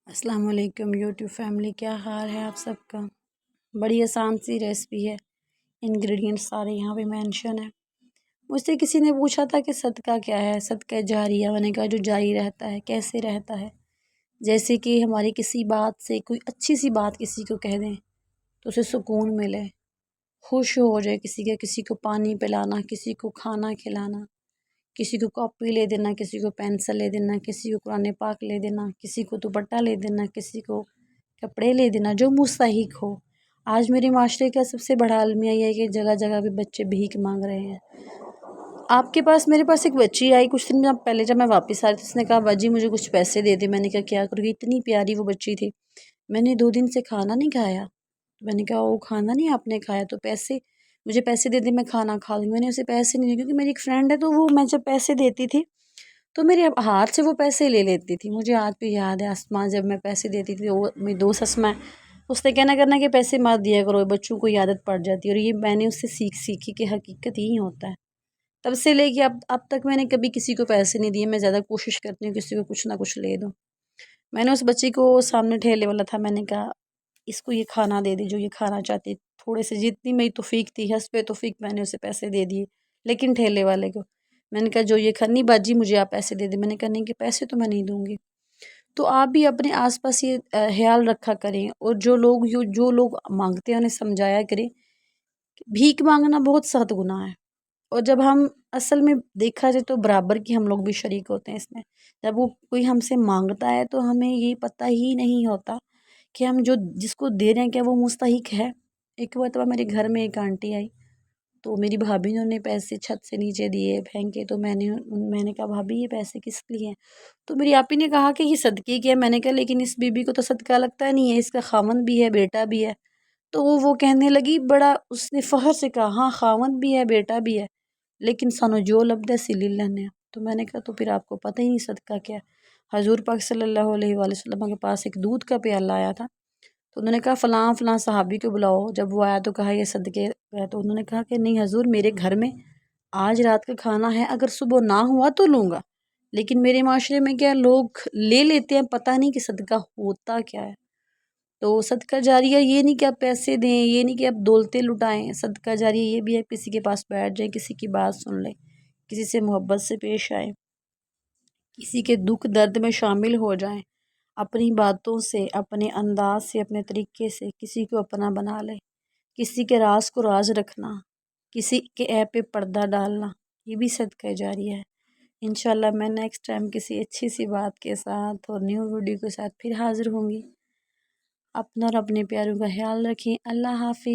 السلام علیکم YouTube family, کیا حال ہے آپ سب کا؟ بڑی آسان سی ریسپی ہے، انگریڈینٹ سارے یہاں پہ مینشن ہے۔ مجھ سے کسی نے پوچھا تھا کہ صدقہ کیا ہے، صدقہ جاریہ، میں نے کہا جو جاری رہتا ہے۔ کیسے رہتا ہے؟ جیسے کہ ہماری کسی بات سے، کوئی اچھی سی بات کسی کو کہہ دیں تو اسے سکون ملے، خوش ہو جائے، کسی کو پانی پلانا، کسی کو کھانا کھلانا، کسی کو کاپی لے دینا، کسی کو پینسل لے دینا، کسی کو قرآن پاک لے دینا، کسی کو دوپٹہ لے دینا، کسی کو کپڑے لے دینا، جو مستحق ہو۔ آج میرے معاشرے کا سب سے بڑا المیہ یہ ہے کہ جگہ جگہ پہ بچے بھیک مانگ رہے ہیں۔ آپ کے پاس، میرے پاس ایک بچی آئی کچھ دن پہلے، جب میں واپس آ رہی تھی، اس نے کہا باجی مجھے کچھ پیسے دے دے۔ میں نے کہا کیا کروں گی؟ اتنی پیاری وہ بچی تھی۔ میں نے 2 دن سے کھانا نہیں کھایا۔ میں نے کہا وہ کھانا نہیں آپ نے کھایا تو مجھے پیسے دے دے، میں کھانا کھا لوں گی۔ میں نے اسے پیسے نہیں دیے کیونکہ میری ایک فرینڈ ہے، تو وہ میں جب پیسے دیتی تھی تو میرے ہاتھ سے وہ پیسے لے لیتی تھی۔ مجھے آج بھی یاد ہے، اسما جب میں پیسے دیتی تھی، وہ میری دوست اسما ہے، اس نے کہنا کرنا کہ پیسے مت دیا کرو، بچوں کو عادت پڑ جاتی ہے۔ اور یہ میں نے اس سے سیکھی کہ حقیقت یہی ہوتا ہے۔ تب سے لے کے اب تک میں نے کبھی کسی کو پیسے نہیں دیے۔ میں زیادہ کوشش کرتی ہوں کسی کو کچھ نہ کچھ لے دوں۔ میں نے اس بچی کو، سامنے ٹھیلے والا تھا، میں نے کہا اس کو یہ کھانا دے دی جو یہ کھانا چاہتی ہے۔ تھوڑے سے جتنی میری توفیق تھی، حسب توفیق، میں نے اسے پیسے دے دیے۔ لیکن ٹھیلے والے کو میں نے کہا جو یہ نہیں باجی مجھے آپ پیسے دے دیں۔ میں نے کہا نہیں کہ پیسے تو میں نہیں دوں گی۔ تو آپ بھی اپنے آس پاس یہ خیال رکھا کریں، اور جو لوگ مانگتے ہیں انہیں سمجھایا کریں۔ بھیک مانگنا بہت سخت گناہ ہے، اور جب ہم اصل میں دیکھا جائے تو برابر کی ہم لوگ بھی شریک ہوتے ہیں اس میں۔ جب وہ کوئی ہم سے مانگتا ہے تو ہمیں یہ پتہ ہی نہیں ہوتا کہ ہم جس کو دے رہے ہیں کیا وہ مستحق ہے۔ ایک مرتبہ میرے گھر میں ایک آنٹی آئی، تو میری بھابھی نے انہیں پیسے چھت سے نیچے دیے پھینکے، تو میں نے کہا بھابھی یہ پیسے کس لیے ہیں؟ تو میری آپی نے کہا کہ یہ صدقے کے ہیں۔ میں نے کہا لیکن اس بی بی کو تو صدقہ لگتا نہیں ہے، اس کا خاوند بھی ہے، بیٹا بھی ہے۔ تو وہ کہنے لگی، بڑا اس نے فخر سے کہا ہاں خاوند بھی ہے، بیٹا بھی ہے، لیکن سانو جو لبدا سی لے لینے۔ تو میں نے کہا تو پھر آپ کو پتہ ہی نہیں صدقہ کیا۔ حضور پاک صلی اللہ علیہ وآلہ وسلم کے پاس ایک دودھ کا پیالہ آیا تھا، تو انہوں نے کہا فلاں فلاں صحابی کو بلاؤ۔ جب وہ آیا تو کہا یہ صدقے ہے، تو انہوں نے کہا کہ نہیں حضور، میرے گھر میں آج رات کا کھانا ہے، اگر صبح نہ ہوا تو لوں گا، لیکن میرے معاشرے میں کیا لوگ لے لیتے ہیں، پتہ نہیں کہ صدقہ ہوتا کیا ہے۔ تو صدقہ جاریہ یہ نہیں کہ آپ پیسے دیں، یہ نہیں کہ آپ دولتیں لٹائیں۔ صدقہ جاریہ یہ بھی ہے کسی کے پاس بیٹھ جائیں، کسی کی بات سن لیں، کسی سے محبت سے پیش آئیں، کسی کے دکھ درد میں شامل ہو جائیں، اپنی باتوں سے، اپنے انداز سے، اپنے طریقے سے کسی کو اپنا بنا لیں، کسی کے راز کو راز رکھنا، کسی کے عیب پہ پردہ ڈالنا، یہ بھی صدقہ جاریہ ہے۔ انشاءاللہ میں نیکسٹ ٹائم کسی اچھی سی بات کے ساتھ اور نیو ویڈیو کے ساتھ پھر حاضر ہوں گی۔ اپنا اور اپنے پیاروں کا خیال رکھیں۔ اللہ حافظ۔